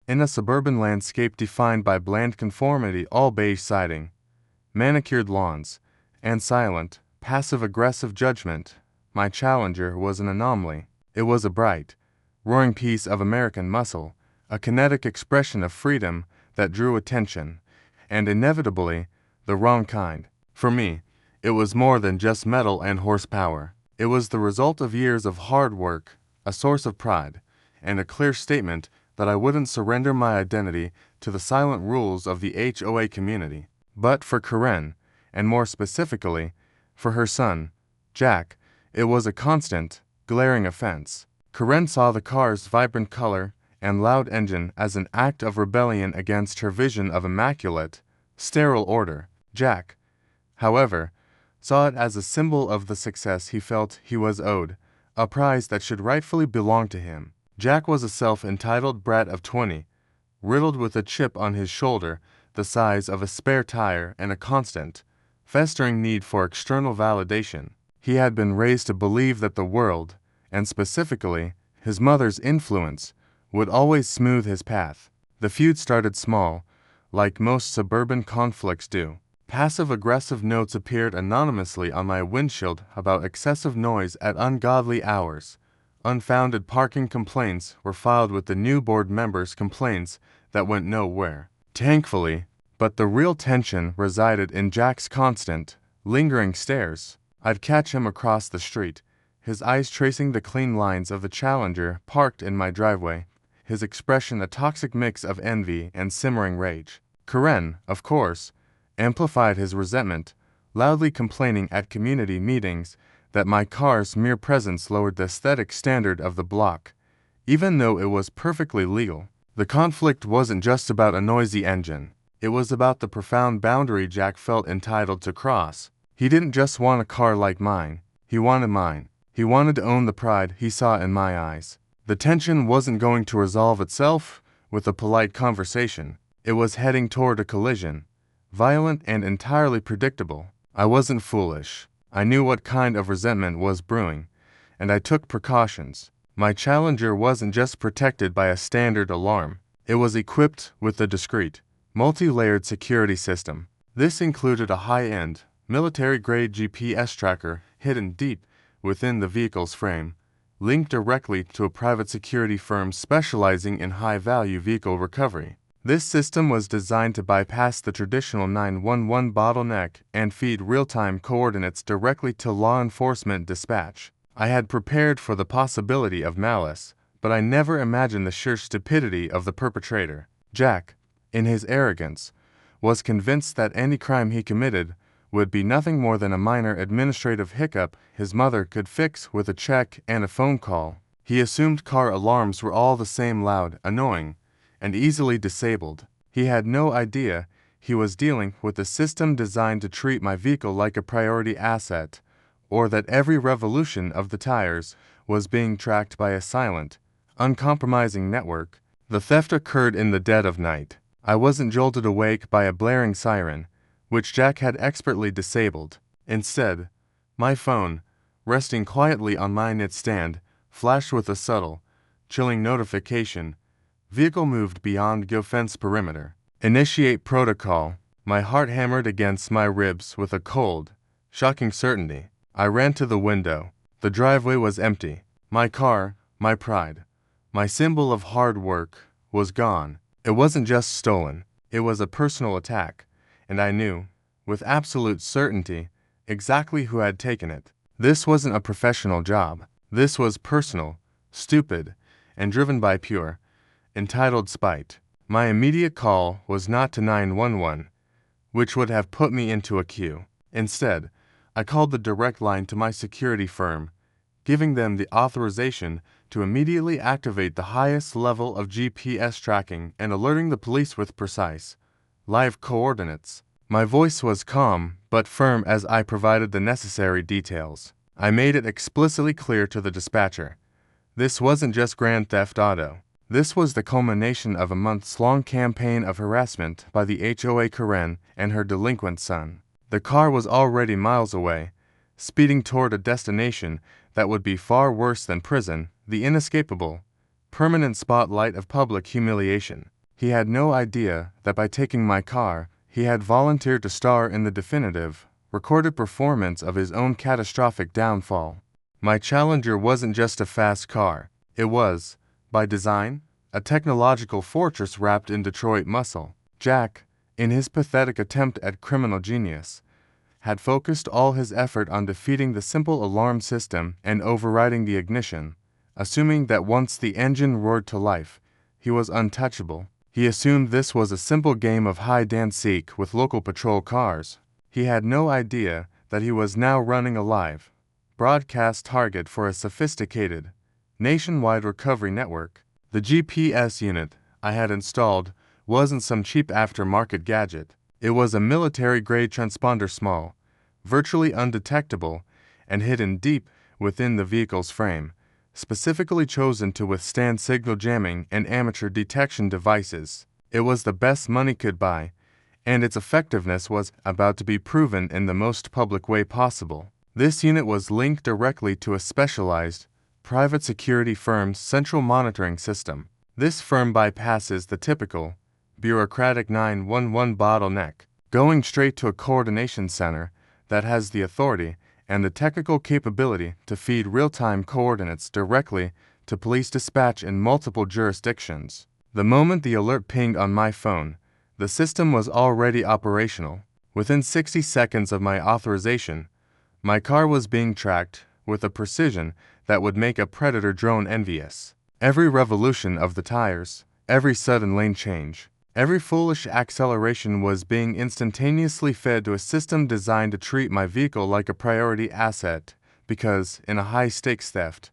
In a suburban landscape defined by bland conformity, all beige siding, manicured lawns, and silent, passive-aggressive judgment, my Challenger was an anomaly. It was a bright, roaring piece of American muscle, a kinetic expression of freedom that drew attention, and inevitably, the wrong kind. For me, it was more than just metal and horsepower. It was the result of years of hard work, a source of pride, and a clear statement that I wouldn't surrender my identity to the silent rules of the HOA community. But for Karen, and more specifically, for her son, Jack, it was a constant, glaring offense. Karen saw the car's vibrant color and loud engine as an act of rebellion against her vision of immaculate, sterile order. Jack, however, saw it as a symbol of the success he felt he was owed, a prize that should rightfully belong to him. Jack was a self-entitled brat of 20, riddled with a chip on his shoulder the size of a spare tire and a constant, festering need for external validation. He had been raised to believe that the world, and specifically his mother's influence, would always smooth his path. The feud started small, like most suburban conflicts do. Passive-aggressive notes appeared anonymously on my windshield about excessive noise at ungodly hours. Unfounded parking complaints were filed with the new board members' complaints that went nowhere. Thankfully, but the real tension resided in Jack's constant, lingering stares. I'd catch him across the street, his eyes tracing the clean lines of the Challenger parked in my driveway, his expression a toxic mix of envy and simmering rage. Karen, of course, amplified his resentment, loudly complaining at community meetings that my car's mere presence lowered the aesthetic standard of the block, even though it was perfectly legal. The conflict wasn't just about a noisy engine. It was about the profound boundary Jack felt entitled to cross. He didn't just want a car like mine. He wanted mine. He wanted to own the pride he saw in my eyes. The tension wasn't going to resolve itself with a polite conversation. It was heading toward a collision, violent and entirely predictable. I wasn't foolish. I knew what kind of resentment was brewing, and I took precautions. My Challenger wasn't just protected by a standard alarm. It was equipped with a discreet, multi-layered security system. This included a high-end, military-grade GPS tracker hidden deep within the vehicle's frame, linked directly to a private security firm specializing in high-value vehicle recovery. This system was designed to bypass the traditional 911 bottleneck and feed real-time coordinates directly to law enforcement dispatch. I had prepared for the possibility of malice, but I never imagined the sheer stupidity of the perpetrator. Jack, in his arrogance, was convinced that any crime he committed would be nothing more than a minor administrative hiccup his mother could fix with a check and a phone call. He assumed car alarms were all the same loud, annoying, and easily disabled. He had no idea he was dealing with a system designed to treat my vehicle like a priority asset, or that every revolution of the tires was being tracked by a silent, uncompromising network. The theft occurred in the dead of night. I wasn't jolted awake by a blaring siren, which Jack had expertly disabled. Instead, my phone, resting quietly on my nightstand, flashed with a subtle, chilling notification. Vehicle moved beyond geofence perimeter. Initiate protocol. My heart hammered against my ribs with a cold, shocking certainty. I ran to the window. The driveway was empty. My car, my pride, my symbol of hard work, was gone. It wasn't just stolen. It was a personal attack, and I knew, with absolute certainty, exactly who had taken it. This wasn't a professional job. This was personal, stupid, and driven by pure, entitled spite. My immediate call was not to 911, which would have put me into a queue. Instead, I called the direct line to my security firm, giving them the authorization to immediately activate the highest level of GPS tracking and alerting the police with precise, live coordinates. My voice was calm but firm as I provided the necessary details. I made it explicitly clear to the dispatcher. This wasn't just Grand Theft Auto. This was the culmination of a months-long campaign of harassment by the HOA Karen and her delinquent son. The car was already miles away, speeding toward a destination that would be far worse than prison, the inescapable, permanent spotlight of public humiliation. He had no idea that by taking my car, he had volunteered to star in the definitive, recorded performance of his own catastrophic downfall. My Challenger wasn't just a fast car. It was, by design, a technological fortress wrapped in Detroit muscle. Jack, in his pathetic attempt at criminal genius, had focused all his effort on defeating the simple alarm system and overriding the ignition, assuming that once the engine roared to life, he was untouchable. He assumed this was a simple game of hide-and-seek with local patrol cars. He had no idea that he was now running a live, broadcast target for a sophisticated, nationwide recovery network. The GPS unit I had installed wasn't some cheap aftermarket gadget. It was a military-grade transponder, small, virtually undetectable, and hidden deep within the vehicle's frame, specifically chosen to withstand signal jamming and amateur detection devices. It was the best money could buy, and its effectiveness was about to be proven in the most public way possible. This unit was linked directly to a specialized, private security firm's central monitoring system. This firm bypasses the typical, bureaucratic 911 bottleneck, going straight to a coordination center that has the authority and the technical capability to feed real-time coordinates directly to police dispatch in multiple jurisdictions. The moment the alert pinged on my phone, the system was already operational. Within 60 seconds of my authorization, my car was being tracked with a precision that would make a predator drone envious. Every revolution of the tires, every sudden lane change, every foolish acceleration was being instantaneously fed to a system designed to treat my vehicle like a priority asset, because, in a high-stakes theft,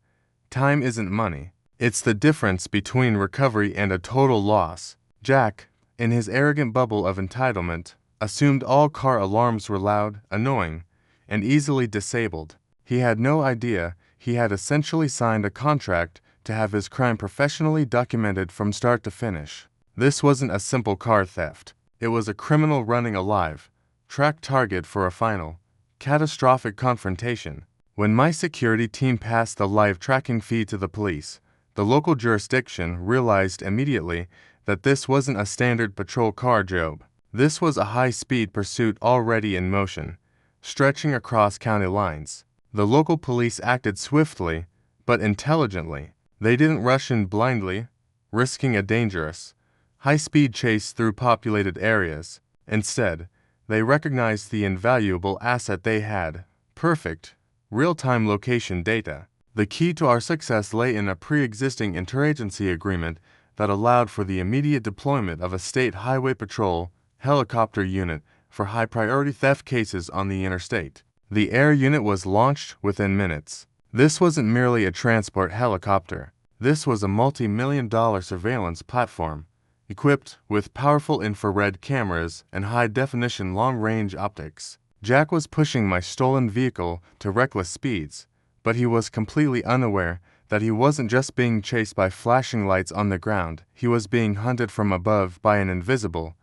time isn't money. It's the difference between recovery and a total loss. Jack, in his arrogant bubble of entitlement, assumed all car alarms were loud, annoying, and easily disabled. He had no idea he had essentially signed a contract to have his crime professionally documented from start to finish. This wasn't a simple car theft. It was a criminal running a live, tracked target for a final, catastrophic confrontation. When my security team passed the live tracking feed to the police, the local jurisdiction realized immediately that this wasn't a standard patrol car job. This was a high-speed pursuit already in motion, stretching across county lines. The local police acted swiftly, but intelligently. They didn't rush in blindly, risking a dangerous, high-speed chase through populated areas. Instead, they recognized the invaluable asset they had: perfect, real-time location data. The key to our success lay in a pre-existing interagency agreement that allowed for the immediate deployment of a state highway patrol helicopter unit for high-priority theft cases on the interstate. The air unit was launched within minutes. This wasn't merely a transport helicopter. This was a multi-million-dollar surveillance platform, equipped with powerful infrared cameras and high-definition long-range optics. Jack was pushing my stolen vehicle to reckless speeds, but he was completely unaware that he wasn't just being chased by flashing lights on the ground. He was being hunted from above by an invisible,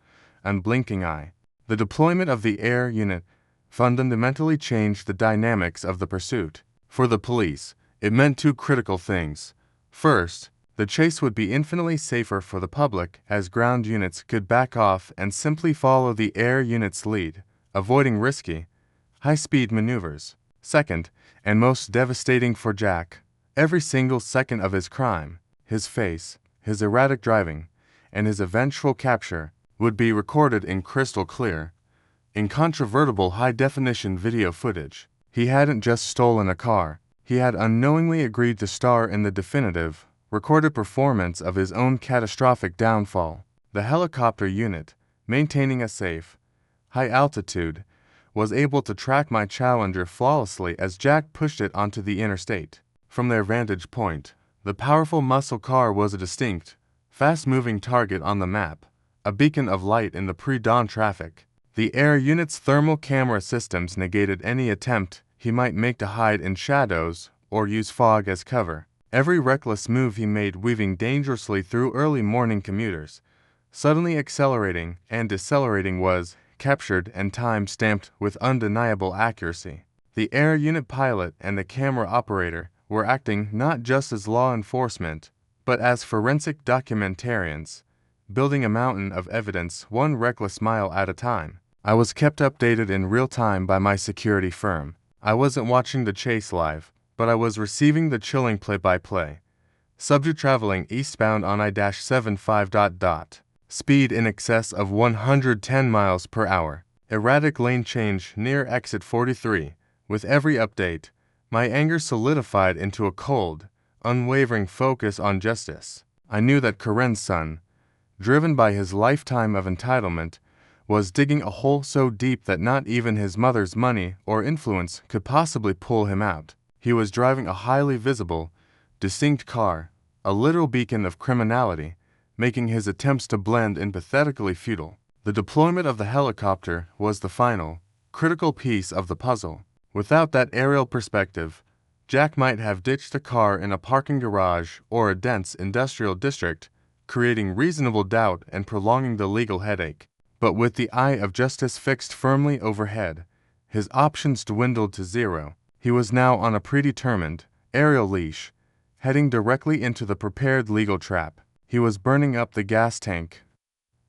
unblinking eye. The deployment of the air unit fundamentally changed the dynamics of the pursuit. For the police, it meant two critical things. First, the chase would be infinitely safer for the public, as ground units could back off and simply follow the air unit's lead, avoiding risky, high-speed maneuvers. Second, and most devastating for Jack, every single second of his crime, his face, his erratic driving, and his eventual capture would be recorded in crystal clear, incontrovertible high-definition video footage. He hadn't just stolen a car. He had unknowingly agreed to star in the definitive, recorded performance of his own catastrophic downfall. The helicopter unit, maintaining a safe, high altitude, was able to track my Challenger flawlessly as Jack pushed it onto the interstate. From their vantage point, the powerful muscle car was a distinct, fast-moving target on the map, a beacon of light in the pre-dawn traffic. The air unit's thermal camera systems negated any attempt he might make to hide in shadows or use fog as cover. Every reckless move he made, weaving dangerously through early morning commuters, suddenly accelerating and decelerating, was captured and time-stamped with undeniable accuracy. The air unit pilot and the camera operator were acting not just as law enforcement, but as forensic documentarians, building a mountain of evidence one reckless mile at a time. I was kept updated in real time by my security firm. I wasn't watching the chase live, but I was receiving the chilling play-by-play. Subject traveling eastbound on I-75. Speed in excess of 110 miles per hour. Erratic lane change near exit 43. With every update, my anger solidified into a cold, unwavering focus on justice. I knew that Karen's son, driven by his lifetime of entitlement, was digging a hole so deep that not even his mother's money or influence could possibly pull him out. He was driving a highly visible, distinct car, a literal beacon of criminality, making his attempts to blend in pathetically futile. The deployment of the helicopter was the final, critical piece of the puzzle. Without that aerial perspective, Jack might have ditched the car in a parking garage or a dense industrial district, creating reasonable doubt and prolonging the legal headache. But with the eye of justice fixed firmly overhead, his options dwindled to zero. He was now on a predetermined, aerial leash, heading directly into the prepared legal trap. He was burning up the gas tank.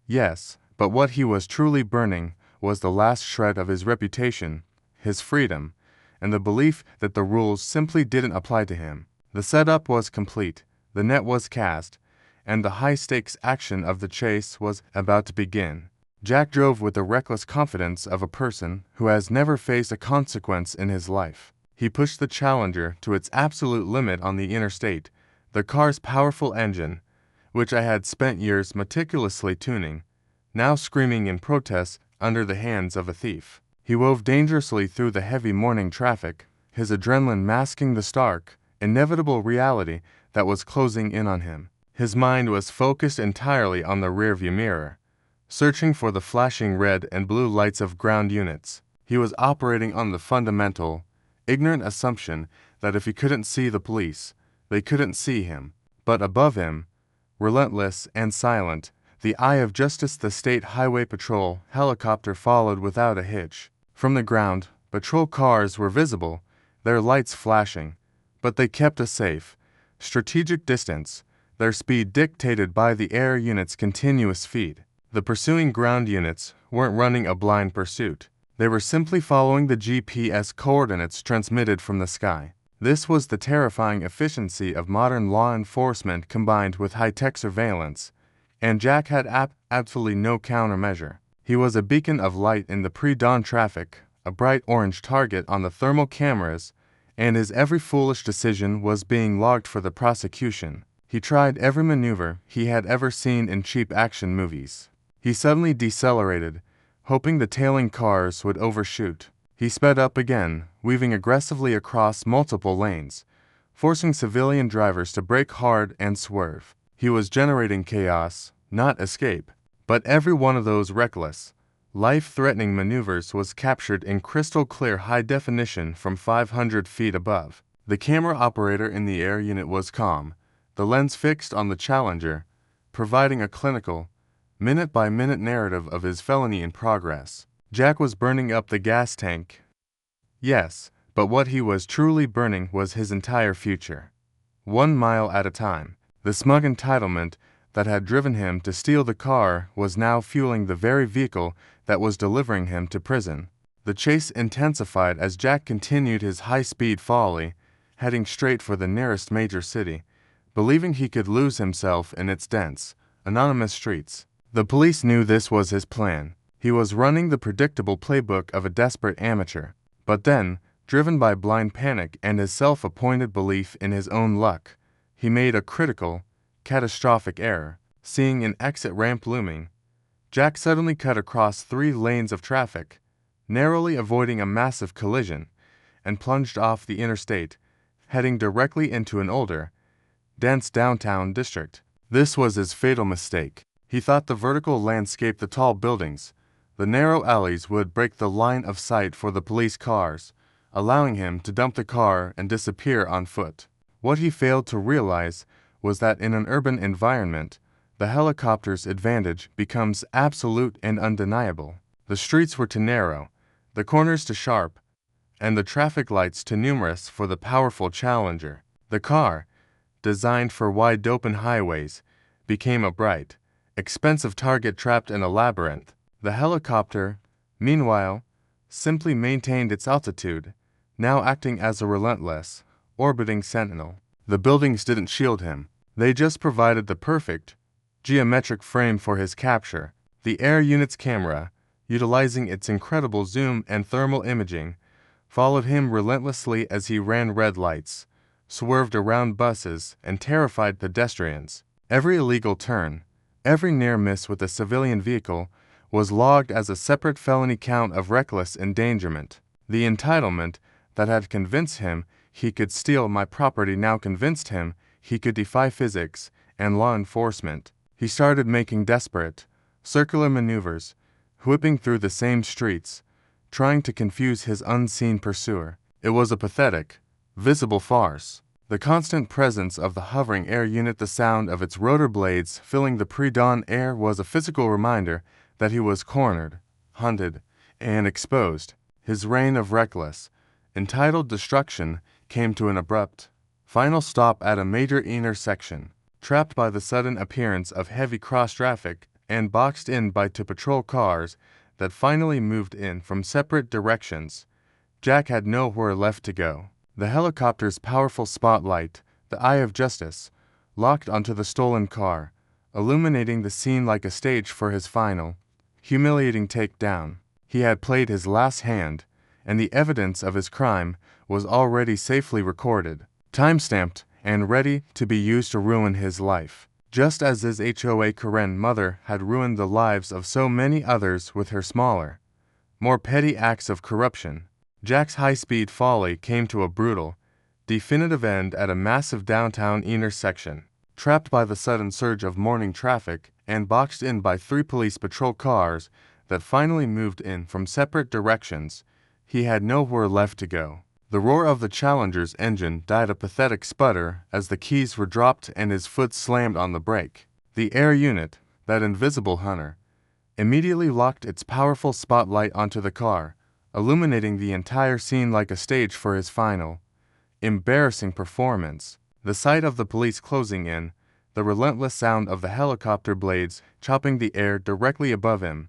Yes, but what he was truly burning was the last shred of his reputation, his freedom, and the belief that the rules simply didn't apply to him. The setup was complete, the net was cast, and the high-stakes action of the chase was about to begin. Jack drove with the reckless confidence of a person who has never faced a consequence in his life. He pushed the Challenger to its absolute limit on the interstate, the car's powerful engine, which I had spent years meticulously tuning, now screaming in protest under the hands of a thief. He wove dangerously through the heavy morning traffic, his adrenaline masking the stark, inevitable reality that was closing in on him. His mind was focused entirely on the rearview mirror, searching for the flashing red and blue lights of ground units. He was operating on the fundamental, ignorant assumption that if he couldn't see the police, they couldn't see him. But above him, relentless and silent, the eye of justice, the State Highway Patrol helicopter followed without a hitch. From the ground, patrol cars were visible, their lights flashing, but they kept a safe, strategic distance, their speed dictated by the air unit's continuous feed. The pursuing ground units weren't running a blind pursuit. They were simply following the GPS coordinates transmitted from the sky. This was the terrifying efficiency of modern law enforcement combined with high-tech surveillance, and Jack had absolutely no countermeasure. He was a beacon of light in the pre-dawn traffic, a bright orange target on the thermal cameras, and his every foolish decision was being logged for the prosecution. He tried every maneuver he had ever seen in cheap action movies. He suddenly decelerated, hoping the tailing cars would overshoot. He sped up again, weaving aggressively across multiple lanes, forcing civilian drivers to brake hard and swerve. He was generating chaos, not escape. But every one of those reckless, life-threatening maneuvers was captured in crystal-clear high definition from 500 feet above. The camera operator in the air unit was calm, the lens fixed on the Challenger, providing a clinical, minute-by-minute narrative of his felony in progress. Jack was burning up the gas tank. Yes, but what he was truly burning was his entire future. 1 mile at a time, the smug entitlement that had driven him to steal the car was now fueling the very vehicle that was delivering him to prison. The chase intensified as Jack continued his high-speed folly, heading straight for the nearest major city, believing he could lose himself in its dense, anonymous streets. The police knew this was his plan. He was running the predictable playbook of a desperate amateur. But then, driven by blind panic and his self-appointed belief in his own luck, he made a critical, catastrophic error. Seeing an exit ramp looming, Jack suddenly cut across 3 lanes of traffic, narrowly avoiding a massive collision, and plunged off the interstate, heading directly into an older, dense downtown district. This was his fatal mistake. He thought the vertical landscape, the tall buildings, the narrow alleys would break the line of sight for the police cars, allowing him to dump the car and disappear on foot. What he failed to realize was that in an urban environment, the helicopter's advantage becomes absolute and undeniable. The streets were too narrow, the corners too sharp, and the traffic lights too numerous for the powerful Challenger. The car, designed for wide-open highways, became a bright, expensive target trapped in a labyrinth. The helicopter, meanwhile, simply maintained its altitude, now acting as a relentless, orbiting sentinel. The buildings didn't shield him. They just provided the perfect, geometric frame for his capture. The air unit's camera, utilizing its incredible zoom and thermal imaging, followed him relentlessly as he ran red lights, swerved around buses, and terrified pedestrians. Every illegal turn, every near miss with a civilian vehicle, was logged as a separate felony count of reckless endangerment. The entitlement that had convinced him he could steal my property now convinced him he could defy physics and law enforcement. He started making desperate, circular maneuvers, whipping through the same streets, trying to confuse his unseen pursuer. It was a pathetic, visible farce. The constant presence of the hovering air unit, the sound of its rotor blades filling the pre-dawn air, was a physical reminder that he was cornered, hunted, and exposed. His reign of reckless, entitled destruction came to an abrupt, final stop at a major intersection. Trapped by the sudden appearance of heavy cross-traffic and boxed in by two patrol cars that finally moved in from separate directions, Jack had nowhere left to go. The helicopter's powerful spotlight, the eye of justice, locked onto the stolen car, illuminating the scene like a stage for his final, humiliating takedown. He had played his last hand, and the evidence of his crime was already safely recorded, time-stamped, and ready to be used to ruin his life. Just as his HOA Karen mother had ruined the lives of so many others with her smaller, more petty acts of corruption, Jack's high-speed folly came to a brutal, definitive end at a massive downtown intersection. Trapped by the sudden surge of morning traffic and boxed in by 3 police patrol cars that finally moved in from separate directions, he had nowhere left to go. The roar of the Challenger's engine died a pathetic sputter as the keys were dropped and his foot slammed on the brake. The air unit, that invisible hunter, immediately locked its powerful spotlight onto the car, illuminating the entire scene like a stage for his final, embarrassing performance. The sight of the police closing in, the relentless sound of the helicopter blades chopping the air directly above him,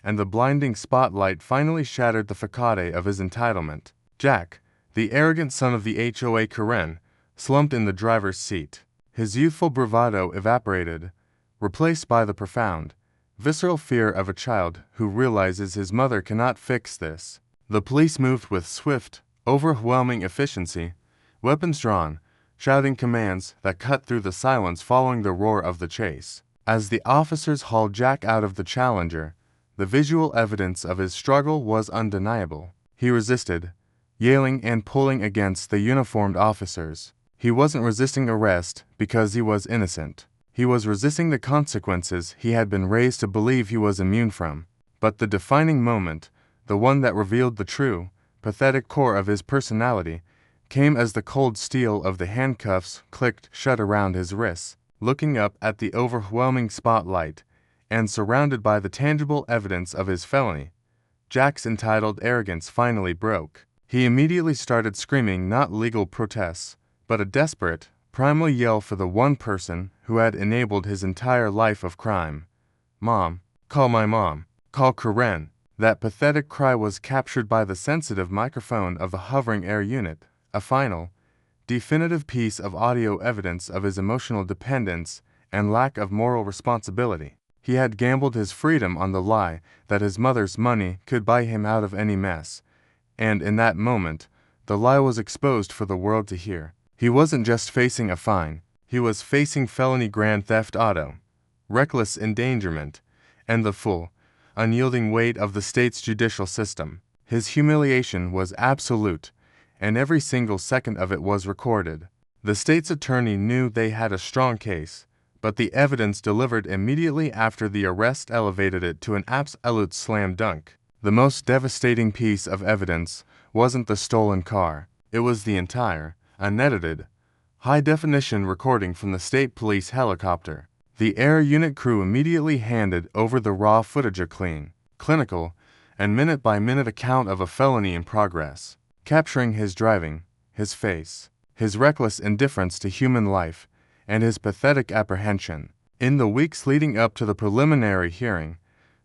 and the blinding spotlight finally shattered the facade of his entitlement. Jack, the arrogant son of the HOA Karen, slumped in the driver's seat. His youthful bravado evaporated, replaced by the profound, visceral fear of a child who realizes his mother cannot fix this. The police moved with swift, overwhelming efficiency, weapons drawn, shouting commands that cut through the silence following the roar of the chase. As the officers hauled Jack out of the Challenger, the visual evidence of his struggle was undeniable. He resisted, yelling and pulling against the uniformed officers. He wasn't resisting arrest because he was innocent. He was resisting the consequences he had been raised to believe he was immune from. But the defining moment, the one that revealed the true, pathetic core of his personality, came as the cold steel of the handcuffs clicked shut around his wrists. Looking up at the overwhelming spotlight, and surrounded by the tangible evidence of his felony, Jack's entitled arrogance finally broke. He immediately started screaming not legal protests, but a desperate, primal yell for the one person who had enabled his entire life of crime. "Mom, call my mom, call Karen." That pathetic cry was captured by the sensitive microphone of the hovering air unit, a final, definitive piece of audio evidence of his emotional dependence and lack of moral responsibility. He had gambled his freedom on the lie that his mother's money could buy him out of any mess, and in that moment, the lie was exposed for the world to hear. He wasn't just facing a fine, he was facing felony grand theft auto, reckless endangerment, and the full, unyielding weight of the state's judicial system. His humiliation was absolute, and every single second of it was recorded. The state's attorney knew they had a strong case, but the evidence delivered immediately after the arrest elevated it to an absolute slam dunk. The most devastating piece of evidence wasn't the stolen car, it was the entire, unedited, high-definition recording from the state police helicopter. The air unit crew immediately handed over the raw footage, a clean, clinical, and minute-by-minute account of a felony in progress, capturing his driving, his face, his reckless indifference to human life, and his pathetic apprehension. In the weeks leading up to the preliminary hearing,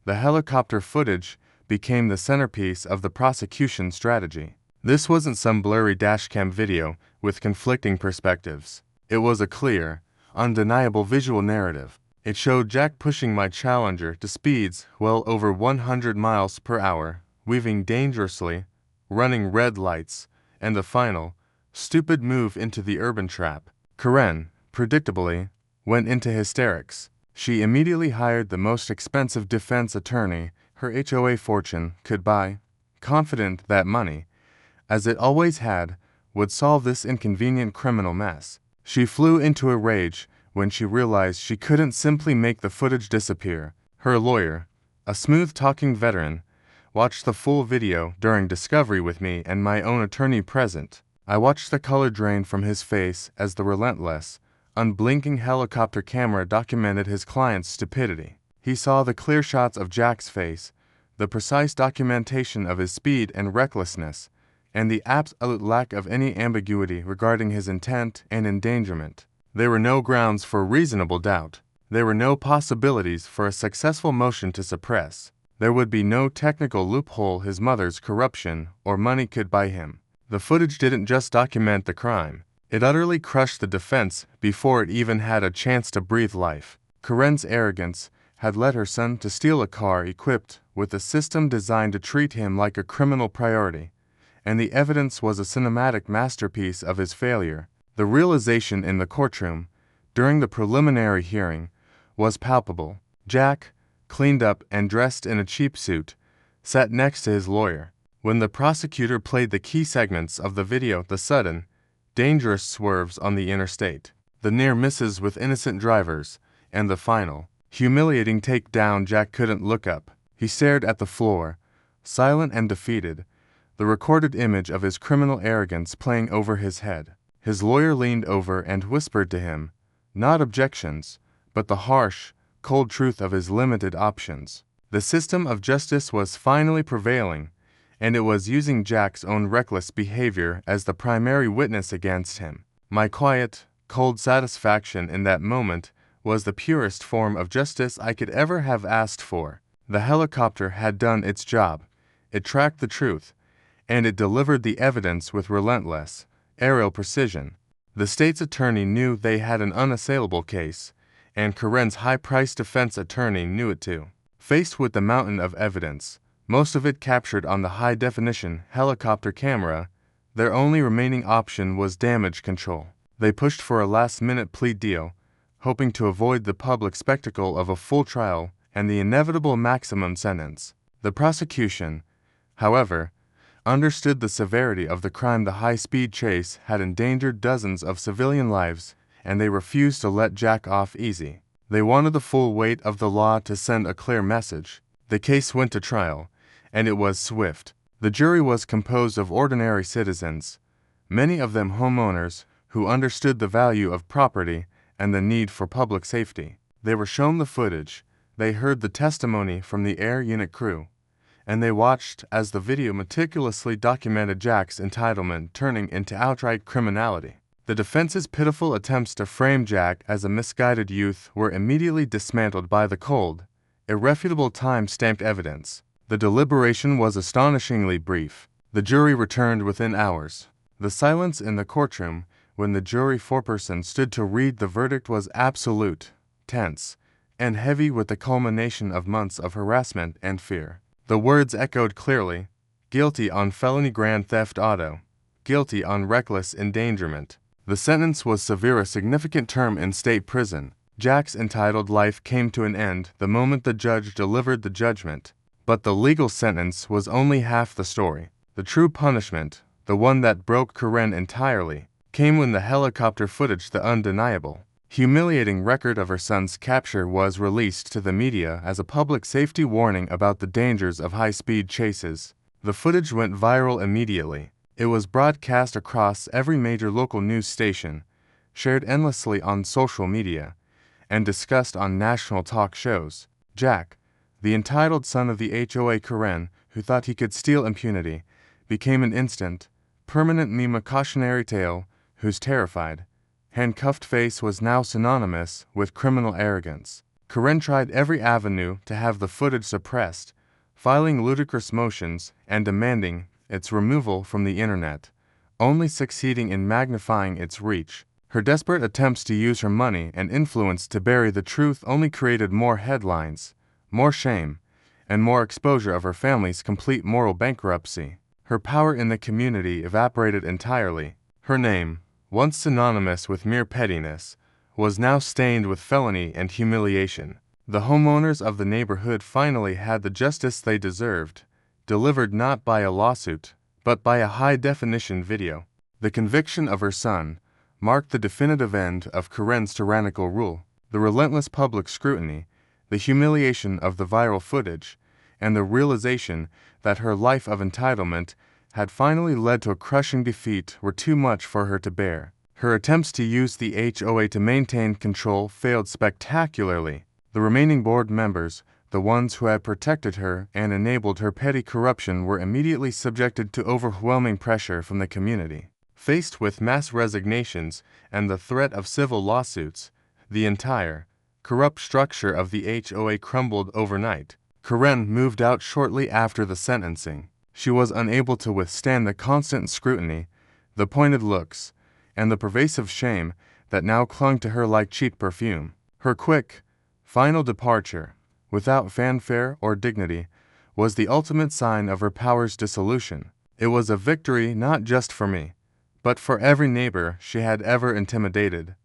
the helicopter footage became the centerpiece of the prosecution's strategy. This wasn't some blurry dashcam video with conflicting perspectives. It was a clear, undeniable visual narrative. It showed Jack pushing my challenger to speeds well over 100 miles per hour, weaving dangerously, running red lights, and the final, stupid move into the urban trap. Karen, predictably, went into hysterics. She immediately hired the most expensive defense attorney her HOA fortune could buy, confident that money, as it always had, would solve this inconvenient criminal mess. She flew into a rage when she realized she couldn't simply make the footage disappear. Her lawyer, a smooth-talking veteran, watched the full video during discovery with me and my own attorney present. I watched the color drain from his face as the relentless, unblinking helicopter camera documented his client's stupidity. He saw the clear shots of Jack's face, the precise documentation of his speed and recklessness, and the absolute lack of any ambiguity regarding his intent and endangerment. There were no grounds for reasonable doubt. There were no possibilities for a successful motion to suppress. There would be no technical loophole his mother's corruption or money could buy him. The footage didn't just document the crime. It utterly crushed the defense before it even had a chance to breathe life. Karen's arrogance had led her son to steal a car equipped with a system designed to treat him like a criminal priority, and the evidence was a cinematic masterpiece of his failure. The realization in the courtroom, during the preliminary hearing, was palpable. Jack, cleaned up and dressed in a cheap suit, sat next to his lawyer. When the prosecutor played the key segments of the video, the sudden, dangerous swerves on the interstate, the near misses with innocent drivers, and the final, humiliating takedown, Jack couldn't look up. He stared at the floor, silent and defeated, the recorded image of his criminal arrogance playing over his head. His lawyer leaned over and whispered to him, not objections, but the harsh, cold truth of his limited options. The system of justice was finally prevailing, and it was using Jack's own reckless behavior as the primary witness against him. My quiet, cold satisfaction in that moment was the purest form of justice I could ever have asked for. The helicopter had done its job. It tracked the truth, and it delivered the evidence with relentless, aerial precision. The state's attorney knew they had an unassailable case, and Karen's high-priced defense attorney knew it too. Faced with the mountain of evidence, most of it captured on the high-definition helicopter camera, their only remaining option was damage control. They pushed for a last-minute plea deal, hoping to avoid the public spectacle of a full trial and the inevitable maximum sentence. The prosecution, however, understood the severity of the crime. The high-speed chase had endangered dozens of civilian lives, and they refused to let Jack off easy. They wanted the full weight of the law to send a clear message. The case went to trial, and it was swift. The jury was composed of ordinary citizens, many of them homeowners who understood the value of property and the need for public safety. They were shown the footage, they heard the testimony from the air unit crew, and they watched as the video meticulously documented Jack's entitlement turning into outright criminality. The defense's pitiful attempts to frame Jack as a misguided youth were immediately dismantled by the cold, irrefutable time-stamped evidence. The deliberation was astonishingly brief. The jury returned within hours. The silence in the courtroom when the jury foreperson stood to read the verdict was absolute, tense, and heavy with the culmination of months of harassment and fear. The words echoed clearly: guilty on felony grand theft auto, guilty on reckless endangerment. The sentence was severe, a significant term in state prison. Jack's entitled life came to an end the moment the judge delivered the judgment. But the legal sentence was only half the story. The true punishment, the one that broke Karen entirely, came when the helicopter footage, the undeniable, humiliating record of her son's capture, was released to the media as a public safety warning about the dangers of high-speed chases. The footage went viral immediately. It was broadcast across every major local news station, shared endlessly on social media, and discussed on national talk shows. Jack, the entitled son of the HOA Karen who thought he could steal impunity, became an instant, permanent meme, a cautionary tale whose terrified, handcuffed face was now synonymous with criminal arrogance. Karen tried every avenue to have the footage suppressed, filing ludicrous motions and demanding its removal from the internet, only succeeding in magnifying its reach. Her desperate attempts to use her money and influence to bury the truth only created more headlines, more shame, and more exposure of her family's complete moral bankruptcy. Her power in the community evaporated entirely. Her name, once synonymous with mere pettiness, was now stained with felony and humiliation. The homeowners of the neighborhood finally had the justice they deserved, delivered not by a lawsuit, but by a high-definition video. The conviction of her son marked the definitive end of Karen's tyrannical rule. The relentless public scrutiny, the humiliation of the viral footage, and the realization that her life of entitlement had finally led to a crushing defeat were too much for her to bear. Her attempts to use the HOA to maintain control failed spectacularly. The remaining board members, the ones who had protected her and enabled her petty corruption, were immediately subjected to overwhelming pressure from the community. Faced with mass resignations and the threat of civil lawsuits, the entire, corrupt structure of the HOA crumbled overnight. Karen moved out shortly after the sentencing. She was unable to withstand the constant scrutiny, the pointed looks, and the pervasive shame that now clung to her like cheap perfume. Her quick, final departure, without fanfare or dignity, was the ultimate sign of her power's dissolution. It was a victory not just for me, but for every neighbor she had ever intimidated,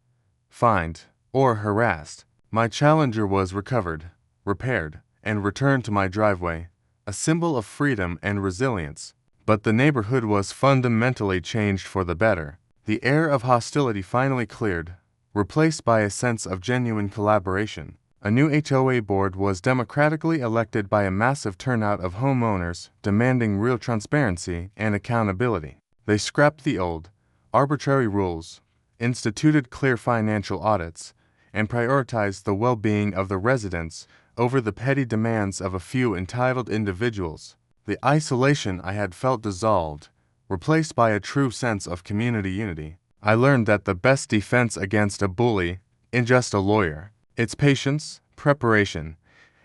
fined, or harassed. My challenger was recovered, repaired, and returned to my driveway, a symbol of freedom and resilience. But the neighborhood was fundamentally changed for the better. The air of hostility finally cleared, replaced by a sense of genuine collaboration. A new HOA board was democratically elected by a massive turnout of homeowners demanding real transparency and accountability. They scrapped the old, arbitrary rules, instituted clear financial audits, and prioritized the well-being of the residents over the petty demands of a few entitled individuals. The isolation I had felt dissolved, replaced by a true sense of community unity. I learned that the best defense against a bully isn't just a lawyer. It's patience, preparation,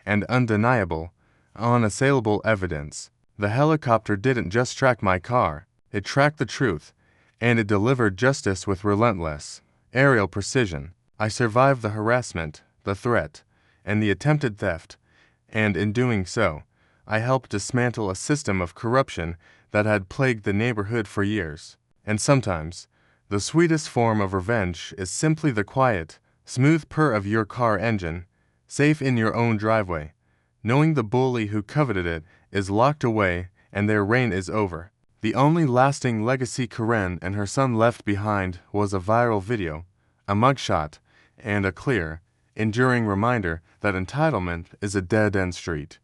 and undeniable, unassailable evidence. The helicopter didn't just track my car, it tracked the truth, and it delivered justice with relentless, aerial precision. I survived the harassment, the threat, and the attempted theft, and in doing so, I helped dismantle a system of corruption that had plagued the neighborhood for years. And sometimes, the sweetest form of revenge is simply the quiet, smooth purr of your car engine, safe in your own driveway, knowing the bully who coveted it is locked away and their reign is over. The only lasting legacy Karen and her son left behind was a viral video, a mugshot, and a clear, enduring reminder that entitlement is a dead-end street.